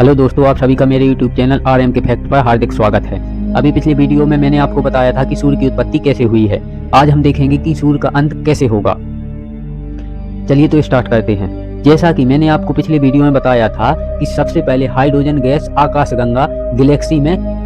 Hello दोस्तों, आप सभी का मेरे YouTube चैनल RM के फैक्ट पर हार्दिक स्वागत है। अभी पिछले वीडियो में मैंने आपको बताया था कि सूर्य की उत्पत्ति कैसे हुई है। आज हम देखेंगे कि सूर्य का अंत कैसे होगा। चलिए तो स्टार्ट करते हैं। जैसा कि मैंने आपको पिछले वीडियो में बताया था कि सबसे पहले हाइड्रोजन गैस आकाशगंगा गैलेक्सी में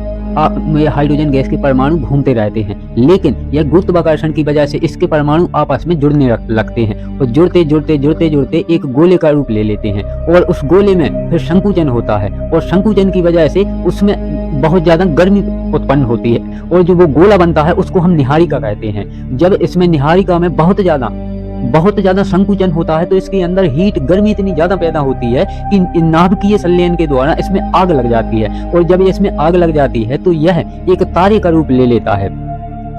हाइड्रोजन गैस के परमाणु घूमते रहते हैं, लेकिन यह गुरुत्वाकर्षण की वजह से इसके परमाणु आपस में जुड़ने लगते हैं और जुड़ते जुड़ते जुड़ते जुड़ते एक गोले का रूप ले लेते हैं और उस गोले में फिर संकुचन होता है और संकुचन की वजह से उसमें बहुत ज्यादा गर्मी उत्पन्न होती है और जो वो गोला बनता है उसको हम निहारिका कहते हैं। जब इसमें निहारिका में बहुत ज्यादा संकुचन होता है तो इसके अंदर हीट गर्मी इतनी ज्यादा पैदा होती है कि नाभिकीय संलयन के द्वारा इसमें आग लग जाती है और जब इसमें आग लग जाती है तो यह एक तारे का रूप ले लेता है।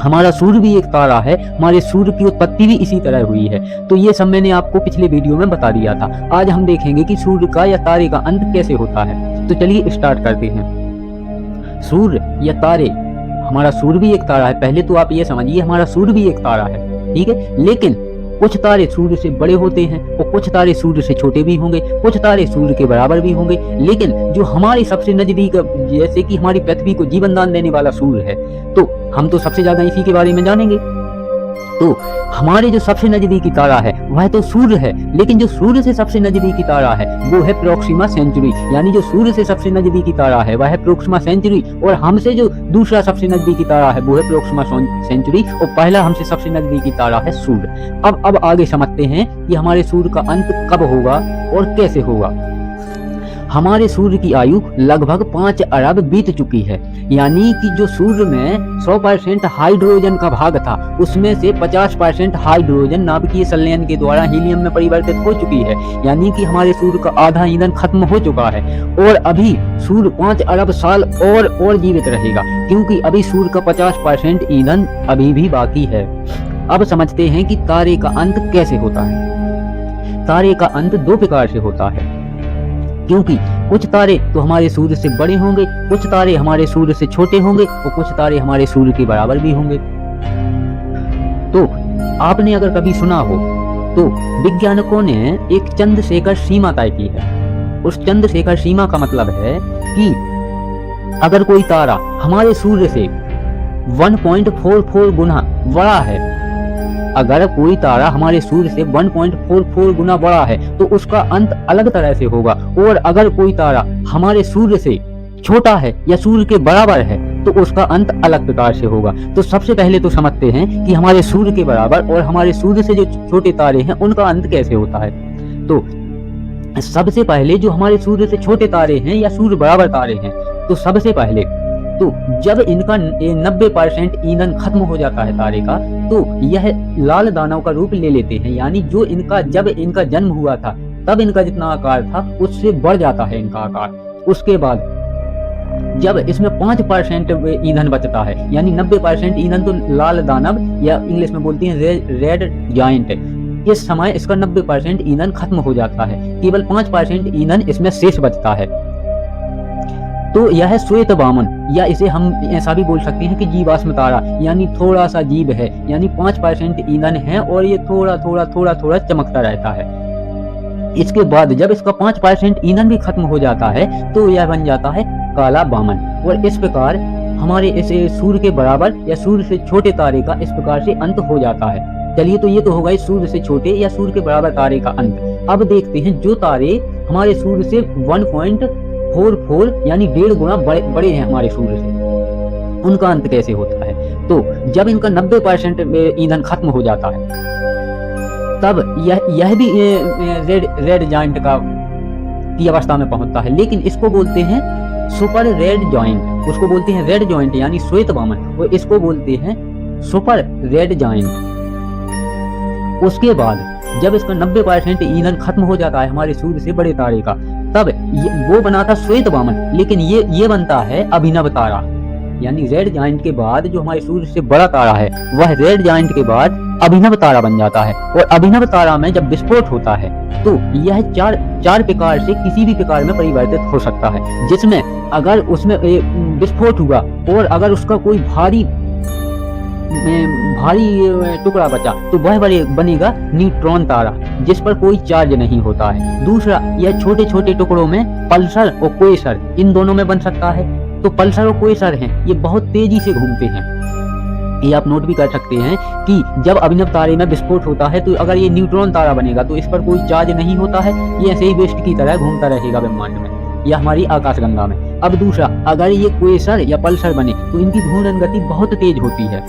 हमारा सूर्य भी एक तारा है, हमारे सूर्य की उत्पत्ति भी इसी तरह हुई है। तो ये सब मैंने आपको पिछले वीडियो में बता दिया था। आज हम देखेंगे कि सूर्य का या तारे का अंत कैसे होता है। तो चलिए स्टार्ट करते हैं। सूर्य या तारे, हमारा सूर्य भी एक तारा है। पहले तो आप ये समझिए हमारा सूर्य भी एक तारा है, ठीक है। लेकिन कुछ तारे सूर्य से बड़े होते हैं और कुछ तारे सूर्य से छोटे भी होंगे, कुछ तारे सूर्य के बराबर भी होंगे। लेकिन जो हमारे सबसे नजदीक, जैसे कि हमारी पृथ्वी को जीवन दान देने वाला सूर्य है, तो हम तो सबसे ज्यादा इसी के बारे में जानेंगे। तो हमारे जो सबसे नजदीकी तारा है वह तो सूर्य है, लेकिन जो सूर्य से सबसे नजदीकी तारा है वो है प्रोक्सिमा सेंचुरी। यानी जो सूर्य से सबसे नजदीकी तारा है वह है प्रोक्सिमा सेंचुरी और हमसे जो दूसरा सबसे नजदीकी तारा है वो है प्रोक्सिमा सेंचुरी और पहला हमसे सबसे नजदीकी तारा है सूर्य। अब आगे समझते हैं कि हमारे सूर्य का अंत कब होगा और कैसे होगा। हमारे सूर्य की आयु लगभग 5 अरब बीत चुकी है, यानी कि जो सूर्य में 100% हाइड्रोजन का भाग था उसमें से 50% हाइड्रोजन नाभिकीय संलयन के द्वारा हीलियम में परिवर्तित हो चुकी है। यानी कि हमारे सूर्य का आधा ईंधन खत्म हो चुका है और अभी सूर्य 5 अरब साल और जीवित रहेगा, क्योंकि अभी सूर्य का 50% ईंधन अभी भी बाकी है। अब समझते हैं कि तारे का अंत कैसे होता है। तारे का अंत 2 प्रकार से होता है, क्योंकि कुछ तारे तो हमारे सूर्य से बड़े होंगे, कुछ तारे हमारे सूर्य से छोटे होंगे और कुछ तारे हमारे सूर्य के बराबर भी होंगे। तो आपने अगर कभी सुना हो तो वैज्ञानिकों ने एक चंद्रशेखर सीमा तय की है। उस चंद्रशेखर सीमा का मतलब है कि अगर कोई तारा हमारे सूर्य से 1.44 गुना बड़ा है, अगर कोई तारा हमारे सूर्य से 1.44 गुना बड़ा है तो उसका अंत अलग तरह से होगा, और अगर कोई तारा हमारे सूर्य से छोटा है या सूर्य के बराबर है तो उसका अंत अलग प्रकार से होगा। तो सबसे पहले तो समझते हैं कि हमारे सूर्य के बराबर और हमारे सूर्य से जो छोटे तारे हैं उनका अंत कैसे होता है। तो सबसे पहले जो हमारे सूर्य से छोटे तारे हैं या सूर्य बराबर तारे हैं, तो सबसे पहले तो जब इनका 90% ईंधन खत्म हो जाता है तारे का, तो यह लाल दानव का रूप ले लेते हैं। यानी जो जब इनका जन्म हुआ था तब इनका जितना आकार था उससे बढ़ जाता है इनका आकार। उसके बाद जब इसमें 5% ईंधन बचता है, यानी 90% ईंधन तो लाल दानव या इंग्लिश में बोलती हैं रेड जायंट, इस समय इसका 90% ईंधन खत्म हो जाता है, केवल 5% ईंधन इसमें शेष बचता है। तो यह है श्वेत वामन, या इसे हम ऐसा भी बोल सकते हैं कि जीवाश्म तारा, यानी थोड़ा सा जीव है, यानी 5% ईंधन है और ये थोड़ा थोड़ा चमकता रहता है। इसके बाद जब इसका 5% ईंधन भी खत्म हो जाता है तो यह बन जाता है काला वामन। और इस प्रकार हमारे इस सूर्य के बराबर या सूर्य से छोटे तारे का इस प्रकार से अंत हो जाता है। चलिए, तो ये तो होगा सूर्य से छोटे या सूर्य के बराबर तारे का अंत। अब देखते हैं जो तारे हमारे सूर्य से 1.44 यानी 1.5 गुना बड़े हैं हमारे सूर्य से, उनका अंत कैसे होता है। तो जब इनका 90% ईंधन खत्म हो जाता है तब यह भी रेड जॉइंट की अवस्था में पहुंचता है, लेकिन इसको बोलते हैं सुपर रेड जॉइंट। उसको बोलते हैं रेड जॉइंट यानी श्वेत वामन, और इसको बोलते हैं सुपर रेड जॉइंट। उसके बाद जब इसका 90% ईंधन खत्म हो जाता है हमारे सूर्य से बड़े तारे का, तब वो बना था श्वेत वामन, लेकिन ये बनता है अभिनव तारा। यानी रेड जायंट के बाद जो हमारे सूर्य से बड़ा तारा है वह रेड जायंट के बाद अभिनव तारा बन जाता है। और अभिनव तारा में जब विस्फोट होता है तो यह चार प्रकार से किसी भी प्रकार में परिवर्तित हो सकता है, जिसमें अगर उसमें विस्फोट हुआ और अगर उसका कोई भारी टुकड़ा बचा तो वह बनेगा न्यूट्रॉन तारा, जिस पर कोई चार्ज नहीं होता है। दूसरा, यह छोटे छोटे टुकड़ों में पल्सर और क्वेसर, इन दोनों में बन सकता है। तो पल्सर और क्वेसर हैं, ये बहुत तेजी से घूमते हैं। ये आप नोट भी कर सकते हैं कि जब अभिनव तारे में विस्फोट होता है तो अगर ये न्यूट्रॉन तारा बनेगा तो इस पर कोई चार्ज नहीं होता है, ये ऐसे ही वेस्ट की तरह घूमता रहेगा ब्रह्मांड में या हमारी आकाशगंगा में। अब दूसरा, अगर ये क्वेसर या पल्सर बने तो इनकी घूर्णन गति बहुत तेज होती है,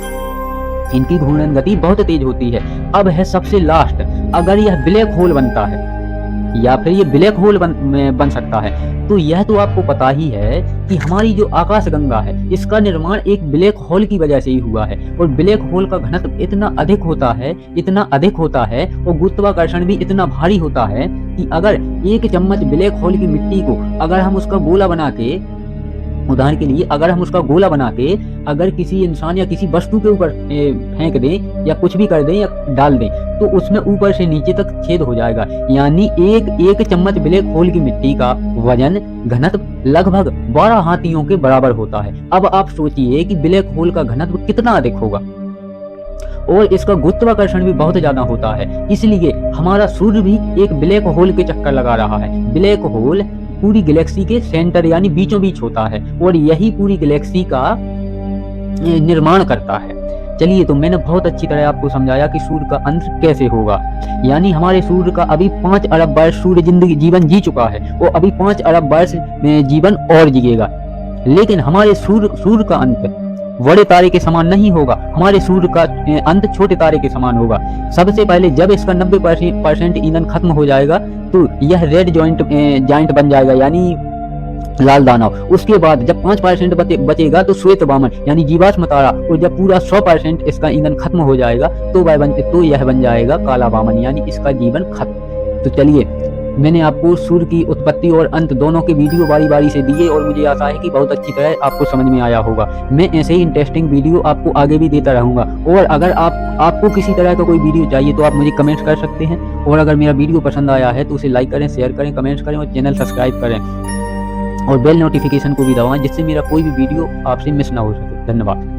इनकी घूर्णन गति बहुत तेज होती है। अब है सबसे लास्ट, अगर यह ब्लैक होल बनता है या फिर ये ब्लैक होल बन सकता है, तो यह तो आपको पता ही है कि हमारी जो आकाशगंगा है इसका निर्माण एक ब्लैक होल की वजह से ही हुआ है। और ब्लैक होल का घनत्व इतना अधिक होता है, इतना अधिक होता है, और गुरुत्वाकर्षण भी इतना भारी होता है कि अगर एक चम्मच ब्लैक होल की मिट्टी को अगर हम उसका गोला बना के, उदाहरण के लिए अगर हम उसका गोला बना के अगर किसी इंसान या किसी वस्तु के ऊपर फेंक दें या कुछ भी कर दें या डाल दें, तो उसमें ऊपर से नीचे तक छेद हो जाएगा। यानी एक चम्मच ब्लैक होल की मिट्टी का वजन घनत्व लगभग 12 हाथियों के बराबर होता है। अब आप सोचिए कि ब्लैक होल का घनत्व कितना अधिक होगा, और इसका गुरुत्वाकर्षण भी बहुत ज्यादा होता है। इसलिए हमारा सूर्य भी एक ब्लैक होल के चक्कर लगा रहा है। ब्लैक होल पूरी गैलेक्सी के सेंटर यानी बीचों बीच होता है और यही पूरी गैलेक्सी का निर्माण करता है। चलिए, तो मैंने बहुत अच्छी तरह आपको समझाया कि सूर्य का अंत कैसे होगा। यानी हमारे सूर्य का अभी 5 अरब वर्ष सूर्य जीवन जी चुका है, वो अभी 5 अरब वर्ष जीवन और जिएगा। लेकिन हमारे सूर्य का अंत बड़े तारे के समान नहीं होगा, हमारे सूर्य का अंत छोटे तारे के समान होगा। सबसे पहले जब इसका 90% ईंधन खत्म हो जाएगा तो यह रेड जॉइंट बन जाएगा, यानी लाल दानव। उसके बाद जब 5% बचेगा तो श्वेत वामन यानी जीवाश्म तारा, और जब पूरा 100% इसका ईंधन खत्म हो जाएगा तो यह बन जाएगा काला वामन, यानी इसका जीवन खत्म। तो चलिए, मैंने आपको सूर्य की उत्पत्ति और अंत दोनों के वीडियो बारी बारी से दिए और मुझे आशा है कि बहुत अच्छी तरह आपको समझ में आया होगा। मैं ऐसे ही इंटरेस्टिंग वीडियो आपको आगे भी देता रहूंगा। और अगर आपको किसी तरह का कोई वीडियो चाहिए तो आप मुझे कमेंट कर सकते हैं। और अगर मेरा वीडियो पसंद आया है तो उसे लाइक करें, शेयर करें, कमेंट्स करें और चैनल सब्सक्राइब करें और बेल नोटिफिकेशन को भी दबाएं, जिससे मेरा कोई भी वीडियो आपसे मिस ना हो सके। धन्यवाद।